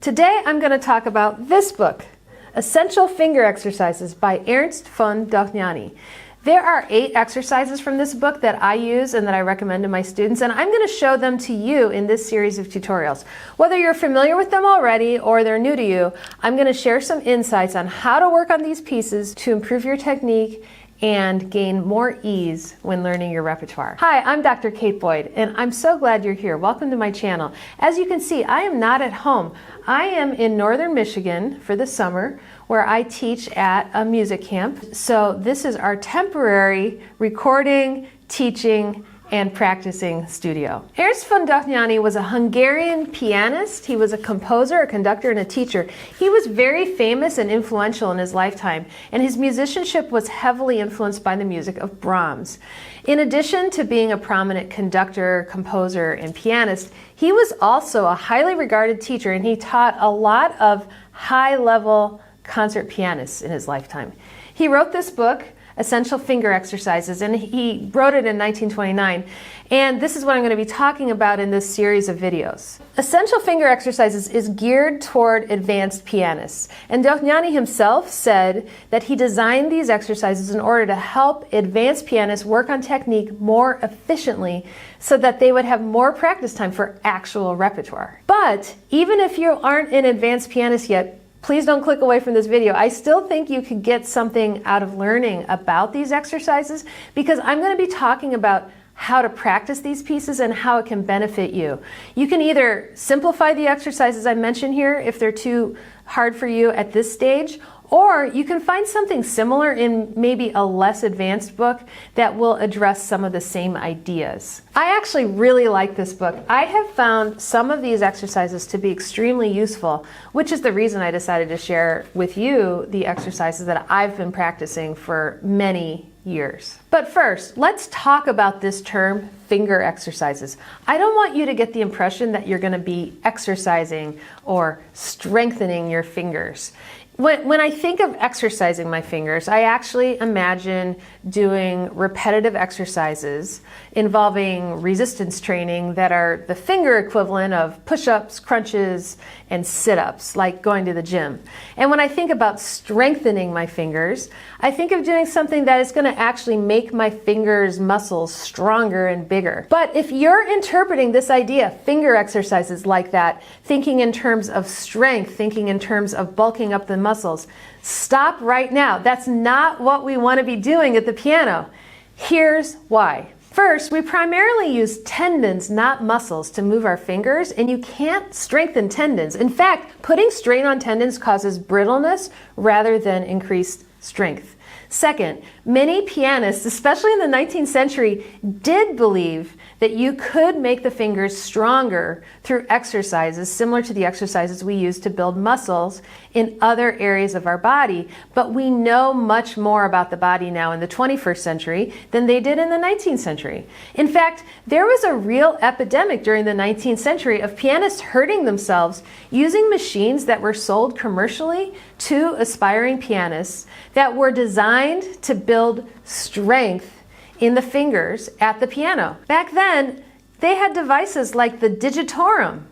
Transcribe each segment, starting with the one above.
Today I'm going to talk about this book, Essential Finger Exercises by Ernst von Dohnányi. There are 8 exercises from this book that I use and that I recommend to my students, and I'm going to show them to you in this series of tutorials. Whether you're familiar with them already or they're new to you, I'm going to share some insights on how to work on these pieces to improve your technique and gain more ease when learning your repertoire. Hi, I'm Dr. Kate Boyd, and I'm so glad you're here. Welcome to my channel. As you can see, I am not at home. I am in northern Michigan for the summer, where I teach at a music camp. So this is our temporary recording, teaching, and practicing studio. Ernst von Dohnányi was a Hungarian pianist. He was a composer, a conductor, and a teacher. He was very famous and influential in his lifetime, and his musicianship was heavily influenced by the music of Brahms. In addition to being a prominent conductor, composer, and pianist, he was also a highly regarded teacher, and he taught a lot of high-level concert pianists in his lifetime. He wrote this book, Essential Finger Exercises, and he wrote it in 1929, and this is what I'm going to be talking about in this series of videos. Essential Finger Exercises is geared toward advanced pianists, and Dohnányi himself said that he designed these exercises in order to help advanced pianists work on technique more efficiently so that they would have more practice time for actual repertoire. But even if you aren't an advanced pianist yet, please don't click away from this video. I still think you could get something out of learning about these exercises because I'm going to be talking about how to practice these pieces and how it can benefit you. You can either simplify the exercises I mentioned here if they're too hard for you at this stage, or you can find something similar in maybe a less advanced book that will address some of the same ideas. I actually really like this book. I have found some of these exercises to be extremely useful, which is the reason I decided to share with you the exercises that I've been practicing for many years. But first, let's talk about this term, finger exercises. I don't want you to get the impression that you're going to be exercising or strengthening your fingers. When I think of exercising my fingers, I actually imagine doing repetitive exercises involving resistance training that are the finger equivalent of push-ups, crunches, and sit-ups, like going to the gym. And when I think about strengthening my fingers, I think of doing something that is going to actually make my fingers' muscles stronger and bigger. But if you're interpreting this idea, finger exercises like that, thinking in terms of strength, thinking in terms of bulking up the muscles, stop right now. That's not what we want to be doing at the piano. Here's why. First, we primarily use tendons, not muscles, to move our fingers, and you can't strengthen tendons. In fact, putting strain on tendons causes brittleness rather than increased strength. Second, many pianists, especially in the 19th century, did believe that you could make the fingers stronger through exercises similar to the exercises we use to build muscles in other areas of our body. But we know much more about the body now in the 21st century than they did in the 19th century. In fact, there was a real epidemic during the 19th century of pianists hurting themselves using machines that were sold commercially to aspiring pianists that were designed to build strength in the fingers at the piano. Back then, they had devices like the digitorum,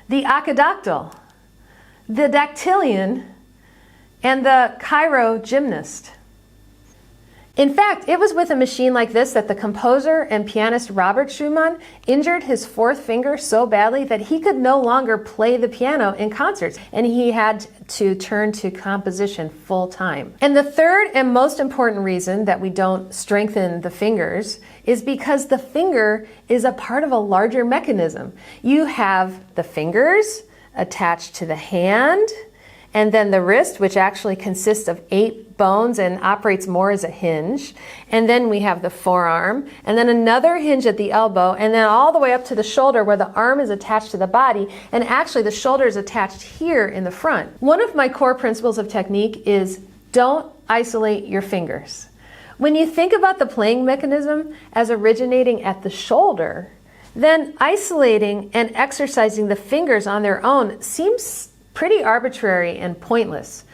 the acadactyl, the dactylian, and the chirogymnast. In fact, it was with a machine like this that the composer and pianist Robert Schumann injured his 4th finger so badly that he could no longer play the piano in concerts, and he had to turn to composition full time. And the third and most important reason that we don't strengthen the fingers is because the finger is a part of a larger mechanism. You have the fingers attached to the hand, and then the wrist, which actually consists of 8 bones and operates more as a hinge. And then we have the forearm, and then another hinge at the elbow, and then all the way up to the shoulder where the arm is attached to the body, and actually the shoulder is attached here in the front. One of my core principles of technique is don't isolate your fingers. When you think about the playing mechanism as originating at the shoulder, then isolating and exercising the fingers on their own seems pretty arbitrary and pointless.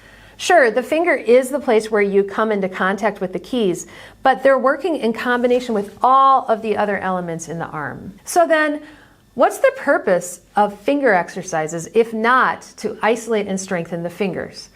Sure, the finger is the place where you come into contact with the keys, but they're working in combination with all of the other elements in the arm. So then, What's the purpose of finger exercises if not to isolate and strengthen the fingers?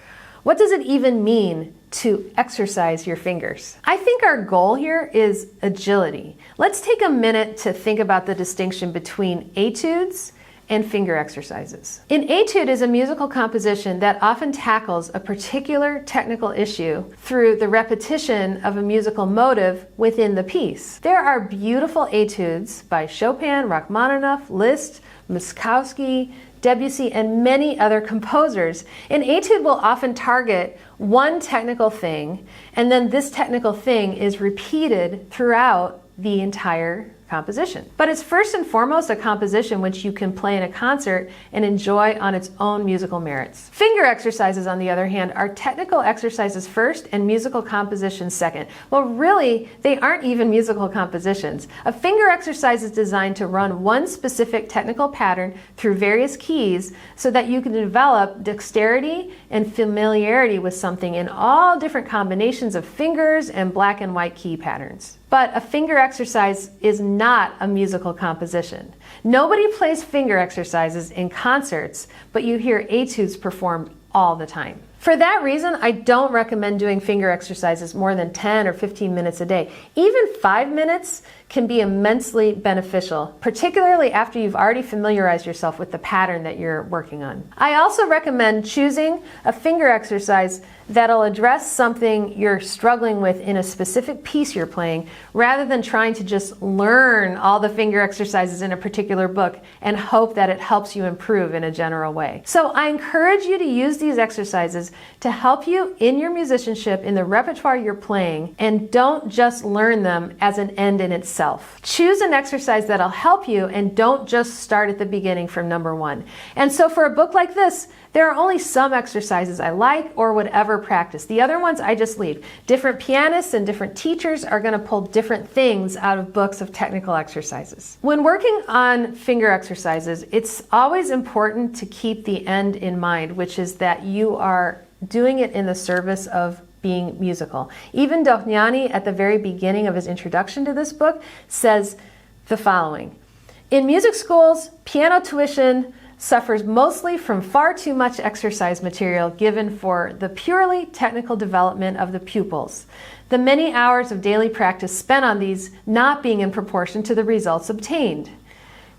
What does it even mean to exercise your fingers? I think our goal here is agility. Let's take a minute to think about the distinction between etudes and finger exercises. An etude is a musical composition that often tackles a particular technical issue through the repetition of a musical motive within the piece. There are beautiful etudes by Chopin, Rachmaninoff, Liszt, Moszkowski, Debussy, and many other composers. An etude will often target one technical thing, and then this technical thing is repeated throughout the entire composition. But it's first and foremost a composition which you can play in a concert and enjoy on its own musical merits. Finger exercises, on the other hand, are technical exercises first and musical compositions second. Well, really, they aren't even musical compositions. A finger exercise is designed to run one specific technical pattern through various keys so that you can develop dexterity and familiarity with something in all different combinations of fingers and black and white key patterns. But a finger exercise is not a musical composition. Nobody plays finger exercises in concerts, but you hear etudes performed all the time. For that reason, I don't recommend doing finger exercises more than 10 or 15 minutes a day. Even 5 minutes can be immensely beneficial, particularly after you've already familiarized yourself with the pattern that you're working on. I also recommend choosing a finger exercise that'll address something you're struggling with in a specific piece you're playing, rather than trying to just learn all the finger exercises in a particular book and hope that it helps you improve in a general way. So I encourage you to use these exercises to help you in your musicianship, in the repertoire you're playing, and don't just learn them as an end in itself. Choose an exercise that'll help you and don't just start at the beginning from number one. And so for a book like this, there are only some exercises I like or would ever practice. The other ones I just leave. Different pianists and different teachers are going to pull different things out of books of technical exercises. When working on finger exercises, it's always important to keep the end in mind, which is that you are doing it in the service of being musical. Even Dohnányi, at the very beginning of his introduction to this book, says the following: in music schools, piano tuition suffers mostly from far too much exercise material given for the purely technical development of the pupils, the many hours of daily practice spent on these not being in proportion to the results obtained.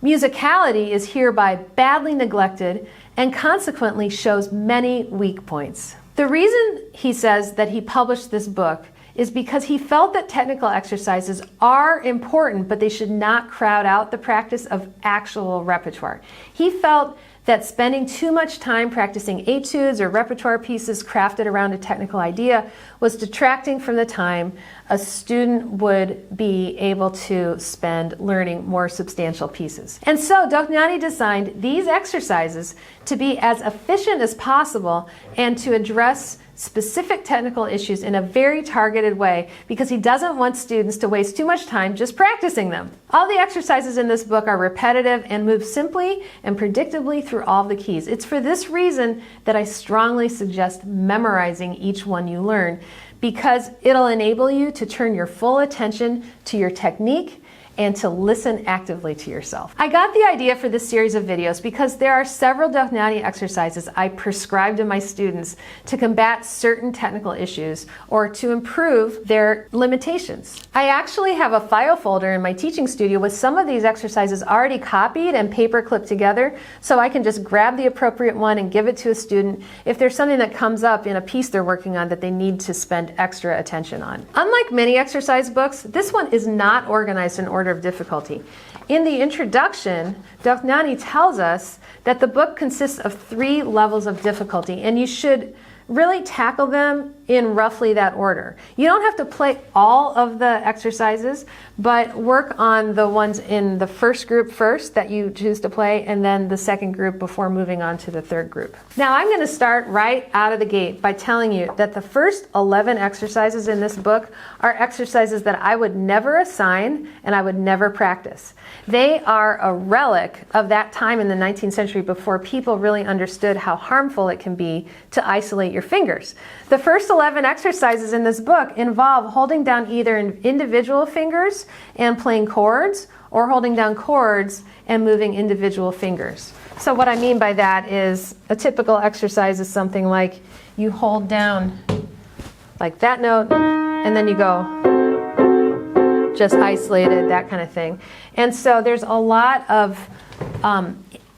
Musicality is hereby badly neglected and consequently shows many weak points. The reason, he says, that he published this book is because he felt that technical exercises are important, but they should not crowd out the practice of actual repertoire. He felt that spending too much time practicing etudes or repertoire pieces crafted around a technical idea was detracting from the time a student would be able to spend learning more substantial pieces. And so Dohnányi designed these exercises to be as efficient as possible and to address specific technical issues in a very targeted way, because he doesn't want students to waste too much time just practicing them. All the exercises in this book are repetitive and move simply and predictably through all the keys. It's for this reason that I strongly suggest memorizing each one you learn, because it'll enable you to turn your full attention to your technique and to listen actively to yourself. I got the idea for this series of videos because there are several Dohnányi exercises I prescribe to my students to combat certain technical issues or to improve their limitations. I actually have a file folder in my teaching studio with some of these exercises already copied and paper clipped together, so I can just grab the appropriate one and give it to a student if there's something that comes up in a piece they're working on that they need to spend extra attention on. Unlike many exercise books, this one is not organized in order of difficulty. In the introduction, Dohnányi tells us that the book consists of 3 levels of difficulty, and you should really tackle them in roughly that order. You don't have to play all of the exercises, but work on the ones in the first group first that you choose to play, and then the second group before moving on to the third group. Now I'm going to start right out of the gate by telling you that the first 11 exercises in this book are exercises that I would never assign and I would never practice. They are a relic of that time in the 19th century before people really understood how harmful it can be to isolate your fingers. The first 11 exercises in this book involve holding down either individual fingers and playing chords, or holding down chords and moving individual fingers. So what I mean by that is a typical exercise is something like you hold down like that note and then you go just isolated, that kind of thing. And so there's a lot of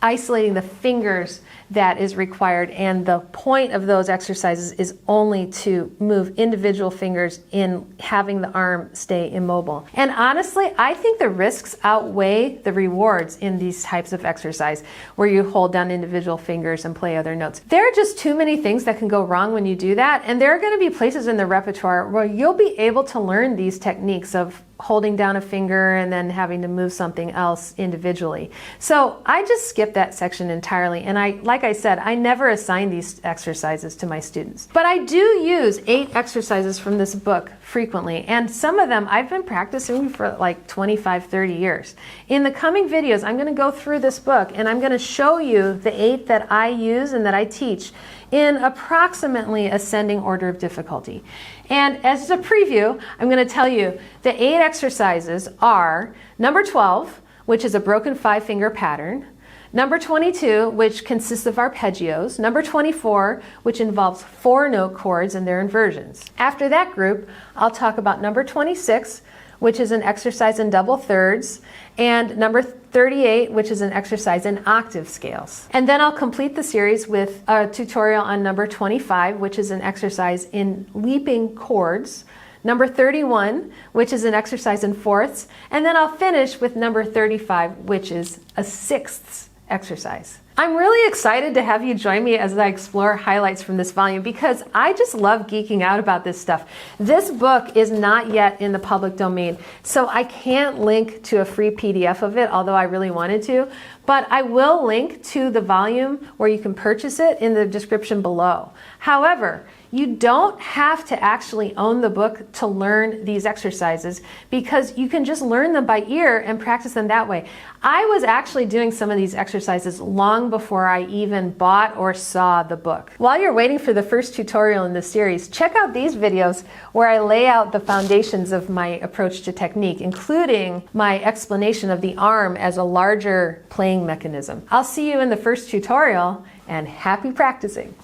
isolating the fingers that is required, and the point of those exercises is only to move individual fingers in having the arm stay immobile. And honestly, I think the risks outweigh the rewards in these types of exercise where you hold down individual fingers and play other notes. There are just too many things that can go wrong when you do that, and there are going to be places in the repertoire where you'll be able to learn these techniques of holding down a finger and then having to move something else individually. So I just skipped that section entirely, and like I said, I never assign these exercises to my students. But I do use 8 exercises from this book frequently, and some of them I've been practicing for like 25, 30 years. In the coming videos, I'm going to go through this book and I'm going to show you the 8 that I use and that I teach in approximately ascending order of difficulty. And as a preview, I'm going to tell you the 8 exercises are number 12, which is a broken 5-finger pattern, number 22, which consists of arpeggios, number 24, which involves 4-note chords and their inversions. After that group, I'll talk about number 26, which is an exercise in double thirds, and number 38, which is an exercise in octave scales. And then I'll complete the series with a tutorial on number 25, which is an exercise in leaping chords, number 31, which is an exercise in fourths, and then I'll finish with number 35, which is a sixths exercise. I'm really excited to have you join me as I explore highlights from this volume because I just love geeking out about this stuff. This book is not yet in the public domain, so I can't link to a free PDF of it, although I really wanted to, but I will link to the volume where you can purchase it in the description below. However, you don't have to actually own the book to learn these exercises because you can just learn them by ear and practice them that way. I was actually doing some of these exercises long before I even bought or saw the book. While you're waiting for the first tutorial in this series, check out these videos where I lay out the foundations of my approach to technique, including my explanation of the arm as a larger playing mechanism. I'll see you in the first tutorial, and happy practicing!